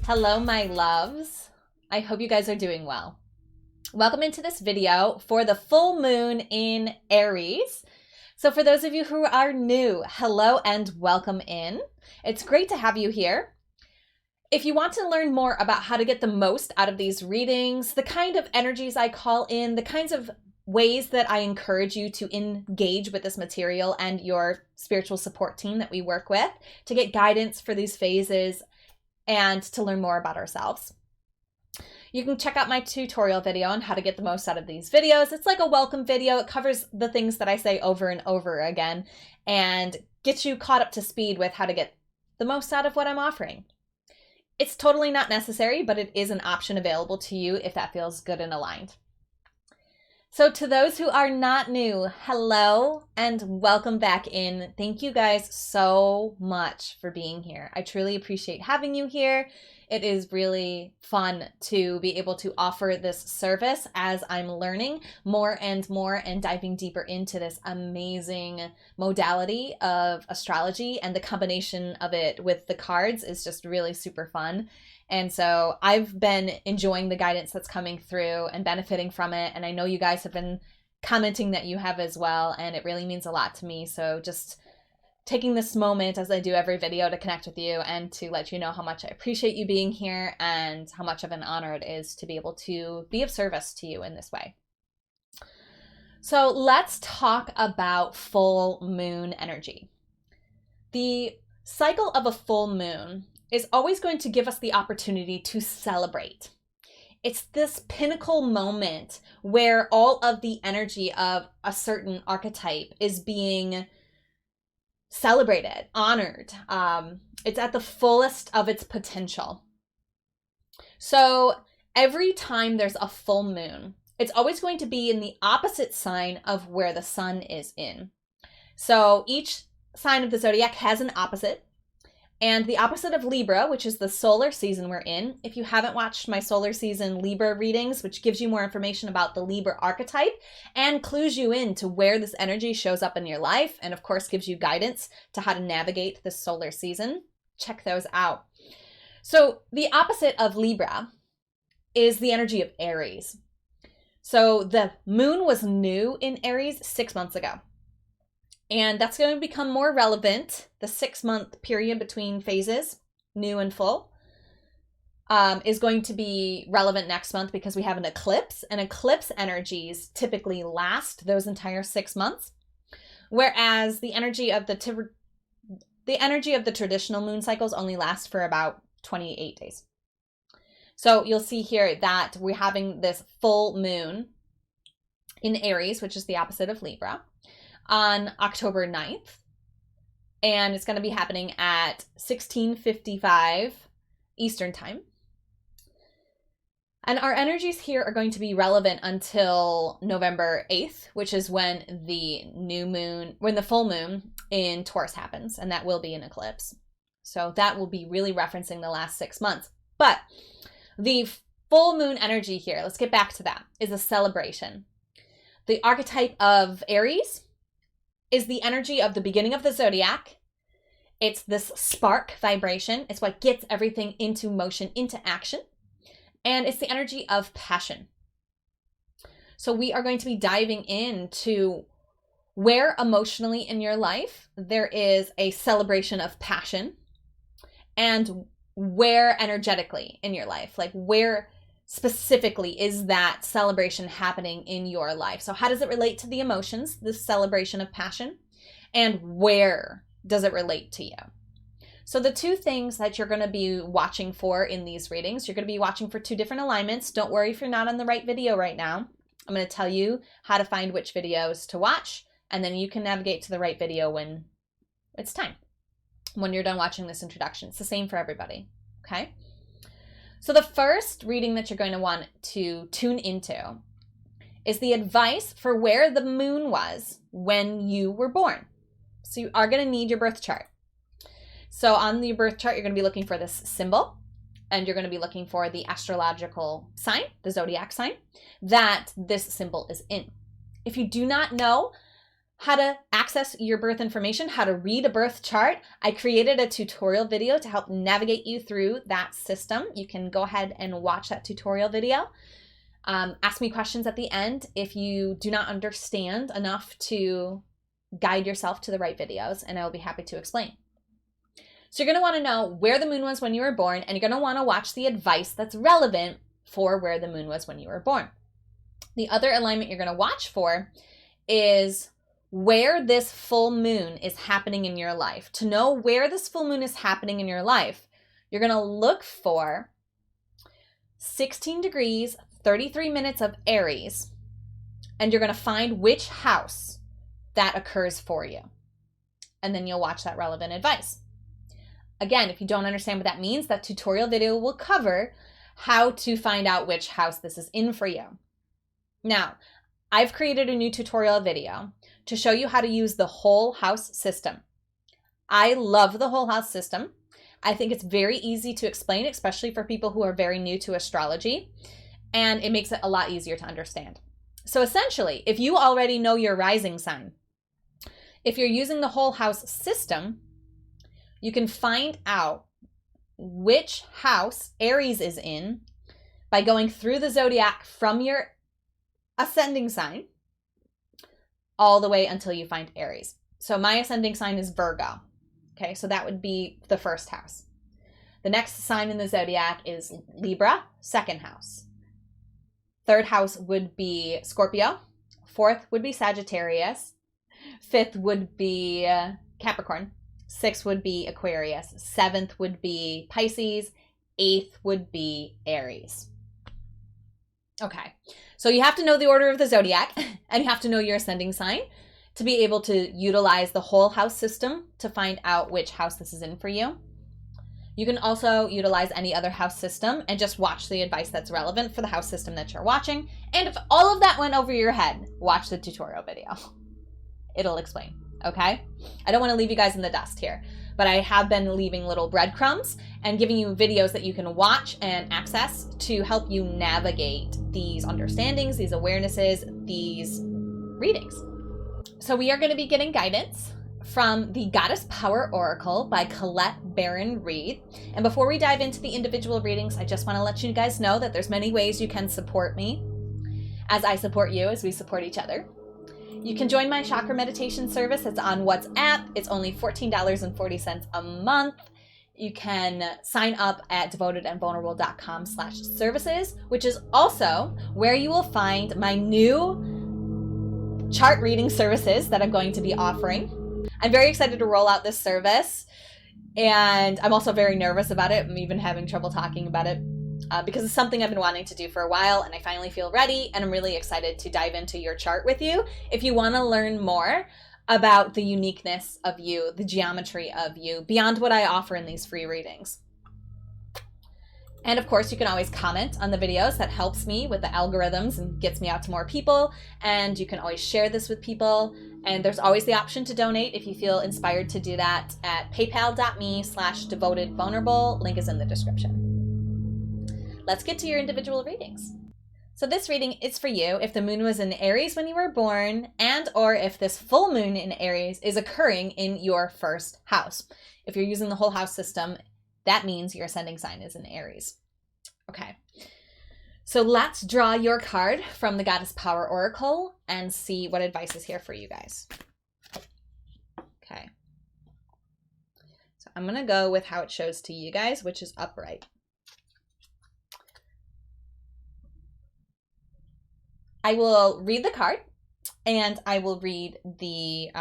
Hello, my loves. I hope you guys are doing well. Welcome into this video for the full moon in Aries. So for those of you who are new, hello and welcome in. It's great to have you here. If you want to learn more about how to get the most out of these readings, the kind of energies I call in, the kinds of ways that I encourage you to engage with this material and your spiritual support team that we work with to get guidance for these phases and to learn more about ourselves, you can check out my tutorial video on how to get the most out of these videos. It's like a welcome video. It covers the things that I say over and over again and gets you caught up to speed with how to get the most out of what I'm offering. It's totally not necessary, but it is an option available to you if that feels good and aligned. So to those who are not new, hello and welcome back in. Thank you guys so much for being here. I truly appreciate having you here. It is really fun to be able to offer this service as I'm learning more and diving deeper into this amazing modality of astrology, and the combination of it with the cards is just really super fun. And so I've been enjoying the guidance that's coming through and benefiting from it. And I know you guys have been commenting that you have as well. And it really means a lot to me. So just taking this moment, as I do every video, to connect with you and to let you know how much I appreciate you being here and how much of an honor it is to be able to be of service to you in this way. So let's talk about full moon energy. The cycle of a full moon is always going to give us the opportunity to celebrate. It's this pinnacle moment where all of the energy of a certain archetype is being celebrated, honored. It's at the fullest of its potential. So every time there's a full moon, it's always going to be in the opposite sign of where the sun is in. So each sign of the zodiac has an opposite. And the opposite of Libra, which is the solar season we're in, if you haven't watched my solar season Libra readings, which gives you more information about the Libra archetype and clues you in to where this energy shows up in your life, and of course gives you guidance to how to navigate this solar season, check those out. So the opposite of Libra is the energy of Aries. So the moon was new in Aries 6 months ago. And that's going to become more relevant. The 6-month period between phases, new and full, is going to be relevant next month because we have an eclipse. And eclipse energies typically last those entire 6 months, whereas the energy of the traditional moon cycles only lasts for about 28 days. So you'll see here that we're having this full moon in Aries, which is the opposite of Libra, on October 9th, and it's going to be happening at 16:55 Eastern time. And our energies here are going to be relevant until November 8th, which is when the full moon in Taurus happens, and that will be an eclipse. So that will be really referencing the last 6 months. But the full moon energy here, let's get back to that, is a celebration. The archetype of Aries is the energy of the beginning of the zodiac. It's this spark vibration. It's what gets everything into motion, into action. And it's the energy of passion. So we are going to be diving into where emotionally in your life there is a celebration of passion, and where energetically in your life, like where specifically is that celebration happening in your life. So how does it relate to the emotions, this celebration of passion, and where does it relate to you? So the two things that you're going to be watching for in these readings, you're going to be watching for 2 different alignments. Don't worry if you're not on the right video right now. I'm going to tell you how to find which videos to watch, and then you can navigate to the right video when it's time, when you're done watching this introduction. It's the same for everybody, okay? So the first reading that you're going to want to tune into is the advice for where the moon was when you were born. So you are going to need your birth chart. So on your birth chart, you're going to be looking for this symbol, and you're going to be looking for the astrological sign, the zodiac sign, that this symbol is in. If you do not know how to access your birth information, how to read a birth chart, I created a tutorial video to help navigate you through that system. You can go ahead and watch that tutorial video. Ask me questions at the end if you do not understand enough to guide yourself to the right videos, and I will be happy to explain. So you're going to want to know where the moon was when you were born, and you're going to want to watch the advice that's relevant for where the moon was when you were born. The other alignment you're going to watch for is where this full moon is happening in your life. To know where this full moon is happening in your life, you're going to look for 16 degrees, 33 minutes of Aries, and you're going to find which house that occurs for you. And then you'll watch that relevant advice. Again, if you don't understand what that means, that tutorial video will cover how to find out which house this is in for you. Now, I've created a new tutorial video to show you how to use the whole house system. I love the whole house system. I think it's very easy to explain, especially for people who are very new to astrology, and it makes it a lot easier to understand. So essentially, if you already know your rising sign, if you're using the whole house system, you can find out which house Aries is in by going through the zodiac from your ascending sign all the way until you find Aries. So my ascending sign is Virgo. Okay, so that would be the first house. The next sign in the zodiac is Libra, second house. Third house would be Scorpio. Fourth would be Sagittarius. Fifth would be Capricorn. Sixth would be Aquarius. Seventh would be Pisces. Eighth would be Aries. Okay, so you have to know the order of the zodiac, and you have to know your ascending sign to be able to utilize the whole house system to find out which house this is in for you. You can also utilize any other house system and just watch the advice that's relevant for the house system that you're watching. And if all of that went over your head, watch the tutorial video. It'll explain, okay? I don't want to leave you guys in the dust here, but I have been leaving little breadcrumbs and giving you videos that you can watch and access to help you navigate these understandings, these awarenesses, these readings. So we are going to be getting guidance from the Goddess Power Oracle by Collette Reid. And before we dive into the individual readings, I just want to let you guys know that there's many ways you can support me as I support you, as we support each other. You can join my chakra meditation service. It's on WhatsApp. It's only $14.40 a month. You can sign up at devotedandvulnerable.com/services, which is also where you will find my new chart reading services that I'm going to be offering. I'm very excited to roll out this service, and I'm also very nervous about it. I'm even having trouble talking about it because it's something I've been wanting to do for a while, and I finally feel ready, and I'm really excited to dive into your chart with you. If you want to learn more about the uniqueness of you, the geometry of you, beyond what I offer in these free readings. And of course, you can always comment on the videos. That helps me with the algorithms and gets me out to more people. And you can always share this with people. And there's always the option to donate if you feel inspired to do that at paypal.me/devotedvulnerable. Link is in the description. Let's get to your individual readings. So this reading is for you if the moon was in Aries when you were born, and or if this full moon in Aries is occurring in your first house. If you're using the whole house system, that means your ascending sign is in Aries. Okay, so let's draw your card from the Goddess Power Oracle and see what advice is here for you guys. Okay, so I'm going to go with how it shows to you guys, which is upright. I will read the card and I will read the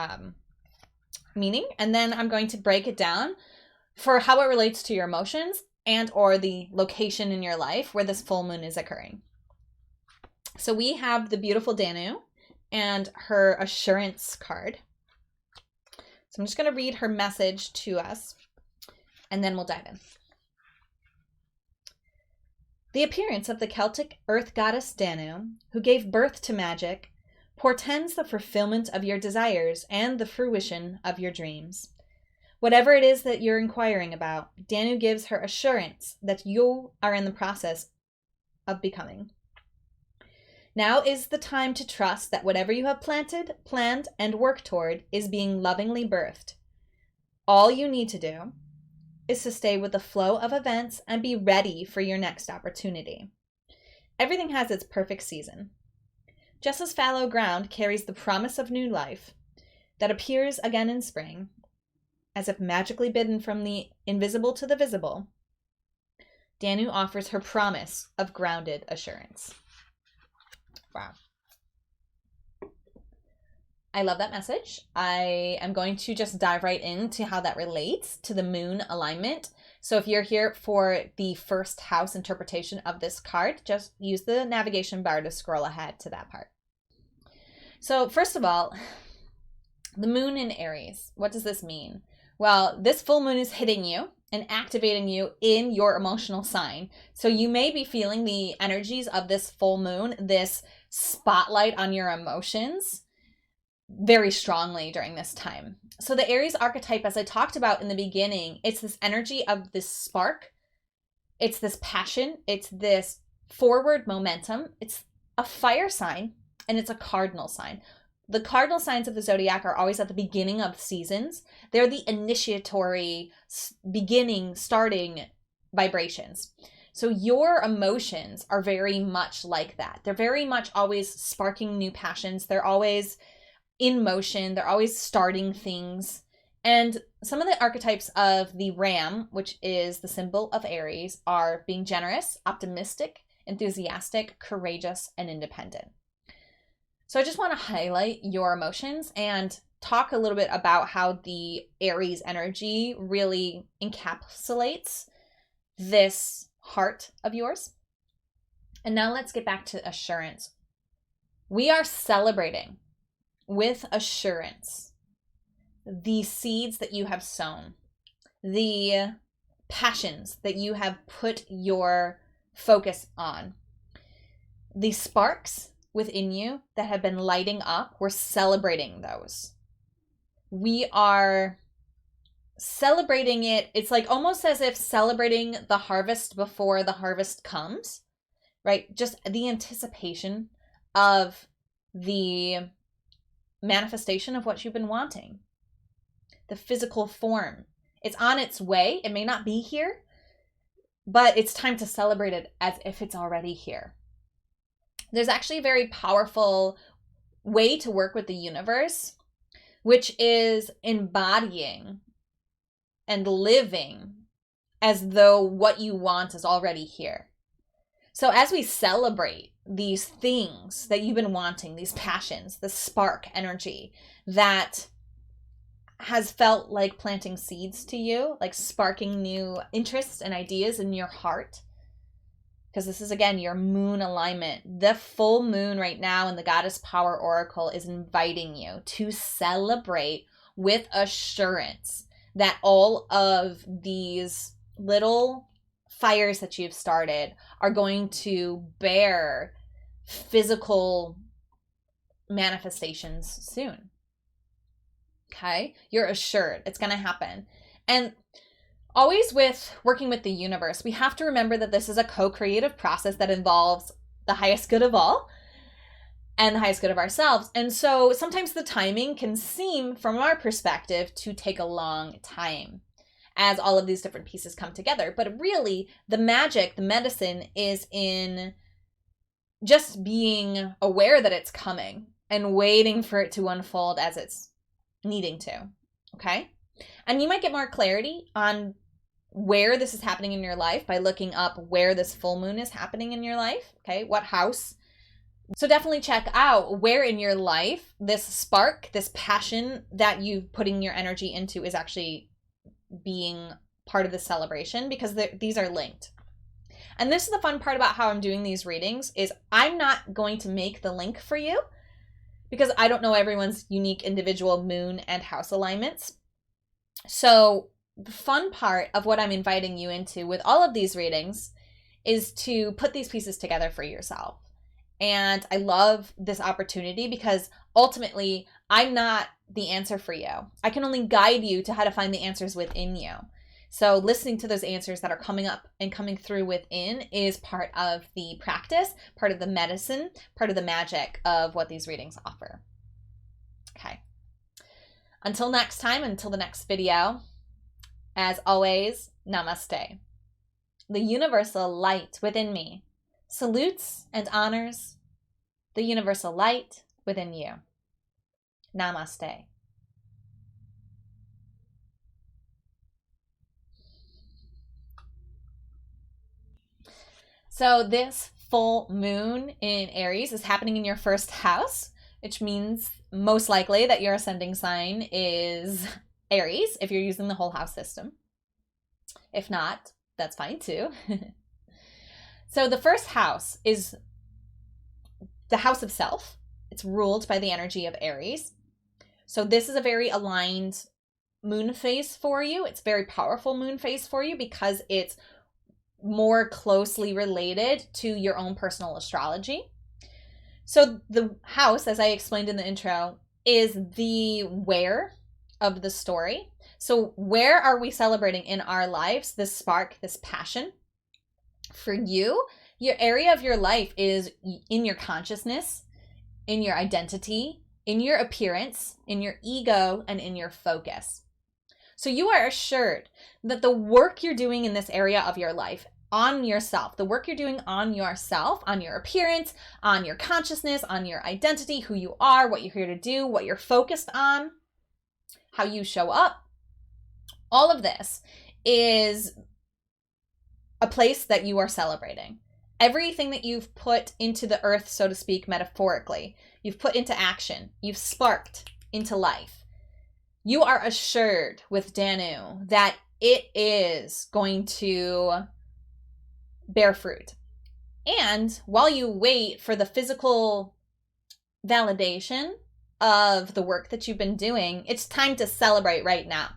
meaning, and then I'm going to break it down for how it relates to your emotions and or the location in your life where this full moon is occurring. So we have the beautiful Danu and her assurance card. So I'm just going to read her message to us and then we'll dive in. The appearance of the Celtic earth goddess Danu, who gave birth to magic, portends the fulfillment of your desires and the fruition of your dreams. Whatever it is that you're inquiring about, Danu gives her assurance that you are in the process of becoming. Now is the time to trust that whatever you have planted, planned, and worked toward is being lovingly birthed. All you need to do is to stay with the flow of events and be ready for your next opportunity. Everything has its perfect season. Just as fallow ground carries the promise of new life that appears again in spring, as if magically bidden from the invisible to the visible, Danu offers her promise of grounded assurance. Wow. I love that message. I am going to just dive right into how that relates to the moon alignment. So if you're here for the first house interpretation of this card, just use the navigation bar to scroll ahead to that part. So first of all, the moon in Aries. What does this mean? Well, this full moon is hitting you and activating you in your emotional sign. So you may be feeling the energies of this full moon, this spotlight on your emotions, very strongly during this time. So the Aries archetype, as I talked about in the beginning, it's this energy of this spark. It's this passion. It's this forward momentum. It's a fire sign and it's a cardinal sign. The cardinal signs of the zodiac are always at the beginning of seasons. They're the initiatory, beginning, starting vibrations. So your emotions are very much like that. They're very much always sparking new passions. They're always in motion. They're always starting things. And some of the archetypes of the ram, which is the symbol of Aries, are being generous, optimistic, enthusiastic, courageous, and independent. So I just want to highlight your emotions and talk a little bit about how the Aries energy really encapsulates this heart of yours. And now let's get back to assurance. We are celebrating with assurance the seeds that you have sown, the passions that you have put your focus on, the sparks within you that have been lighting up. We're celebrating those. We are celebrating it. It's like almost as if celebrating the harvest before the harvest comes, right? Just the anticipation of the manifestation of what you've been wanting. The physical form. It's on its way. It may not be here, but it's time to celebrate it as if it's already here. There's actually a very powerful way to work with the universe, which is embodying and living as though what you want is already here. So as we celebrate these things that you've been wanting, these passions, the spark energy that has felt like planting seeds to you, like sparking new interests and ideas in your heart, because this is, again, your moon alignment. The full moon right now in the Goddess Power Oracle is inviting you to celebrate with assurance that all of these little fires that you've started are going to bear physical manifestations soon. Okay? You're assured it's going to happen. And always with working with the universe, we have to remember that this is a co-creative process that involves the highest good of all and the highest good of ourselves. And so sometimes the timing can seem, from our perspective, to take a long time as all of these different pieces come together. But really, the magic, the medicine is in just being aware that it's coming and waiting for it to unfold as it's needing to. Okay? And you might get more clarity on where this is happening in your life by looking up where this full moon is happening in your life. Okay, what house? So definitely check out where in your life this spark, this passion that you're putting your energy into is actually being part of the celebration, because these are linked. And this is the fun part about how I'm doing these readings, is I'm not going to make the link for you because I don't know everyone's unique individual moon and house alignments. So the fun part of what I'm inviting you into with all of these readings is to put these pieces together for yourself. And I love this opportunity because ultimately I'm not the answer for you. I can only guide you to how to find the answers within you. So listening to those answers that are coming up and coming through within is part of the practice, part of the medicine, part of the magic of what these readings offer. Okay. Until next time, until the next video, as always, namaste. The universal light within me salutes and honors the universal light within you. Namaste. So this full moon in Aries is happening in your first house, which means most likely that your ascending sign is Aries if you're using the whole house system. If not, that's fine too. So the first house is the house of self. It's ruled by the energy of Aries. So this is a very aligned moon phase for you. It's a very powerful moon phase for you because it's more closely related to your own personal astrology. So the house, as I explained in the intro, is the where of the story. So where are we celebrating in our lives this spark, this passion? For you, your area of your life is in your consciousness, in your identity, in your appearance, in your ego, and in your focus. So you are assured that the work you're doing in this area of your life on yourself, the work you're doing on yourself, on your appearance, on your consciousness, on your identity, who you are, what you're here to do, what you're focused on, how you show up, all of this is a place that you are celebrating. Everything that you've put into the earth, so to speak, metaphorically, you've put into action, you've sparked into life. You are assured with Danu that it is going to bear fruit. And while you wait for the physical validation of the work that you've been doing, it's time to celebrate right now.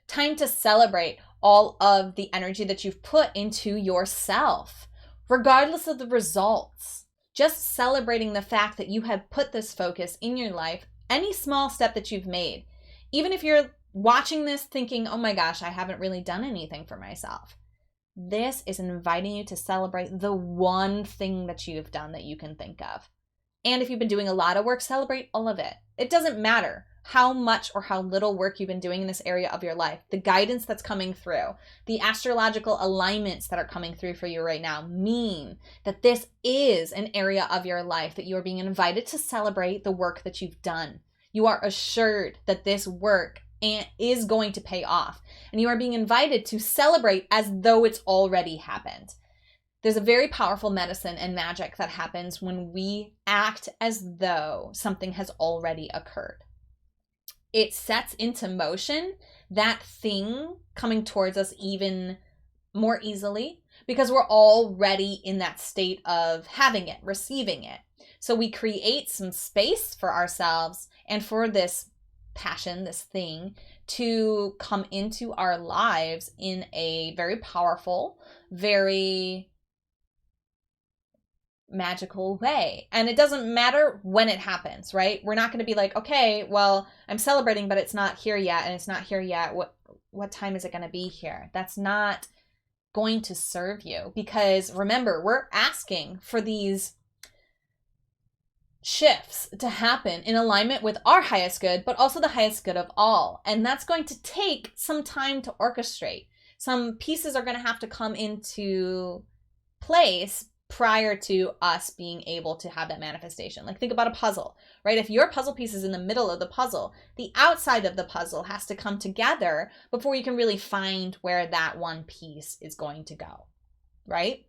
Time to celebrate all of the energy that you've put into yourself, regardless of the results. Just celebrating the fact that you have put this focus in your life, any small step that you've made. Even if you're watching this thinking, oh my gosh, I haven't really done anything for myself. This is inviting you to celebrate the one thing that you've done that you can think of. And if you've been doing a lot of work, celebrate all of it. It doesn't matter how much or how little work you've been doing in this area of your life. The guidance that's coming through, the astrological alignments that are coming through for you right now mean that this is an area of your life that you are being invited to celebrate the work that you've done. You are assured that this work is going to pay off, and you are being invited to celebrate as though it's already happened. There's a very powerful medicine and magic that happens when we act as though something has already occurred. It sets into motion that thing coming towards us even more easily because we're already in that state of having it, receiving it. So we create some space for ourselves and for this passion, this thing, to come into our lives in a very powerful, very magical way. And it doesn't matter when it happens, right? We're not going to be like, okay, well, I'm celebrating, but it's not here yet, and it's not here yet. What time is it going to be here? That's not going to serve you, because remember, we're asking for these shifts to happen in alignment with our highest good, but also the highest good of all. And that's going to take some time to orchestrate. Some pieces are going to have to come into place prior to us being able to have that manifestation. Like, think about a puzzle, right? If your puzzle piece is in the middle of the puzzle, the outside of the puzzle has to come together before you can really find where that one piece is going to go, right?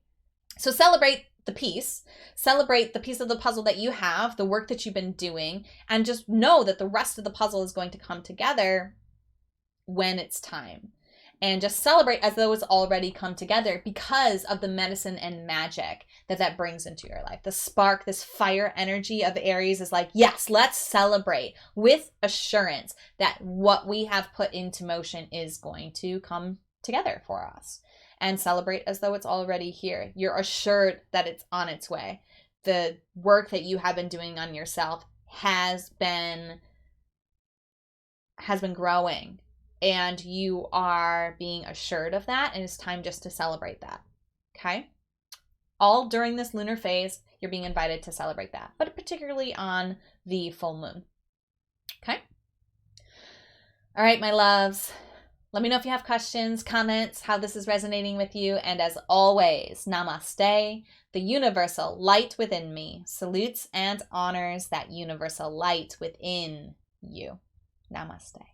So celebrate the piece, celebrate the piece of the puzzle that you have, the work that you've been doing, and just know that the rest of the puzzle is going to come together when it's time. And just celebrate as though it's already come together because of the medicine and magic that brings into your life. The spark, this fire energy of Aries is like, yes, let's celebrate with assurance that what we have put into motion is going to come together for us. And celebrate as though it's already here. You're assured that it's on its way. The work that you have been doing on yourself has been growing. and you are being assured of that, and it's time just to celebrate that. Okay? All during this lunar phase, you're being invited to celebrate that, but particularly on the full moon. Okay? All right, my loves. Let me know if you have questions, comments, how this is resonating with you. And as always, namaste. The universal light within me salutes and honors that universal light within you. Namaste.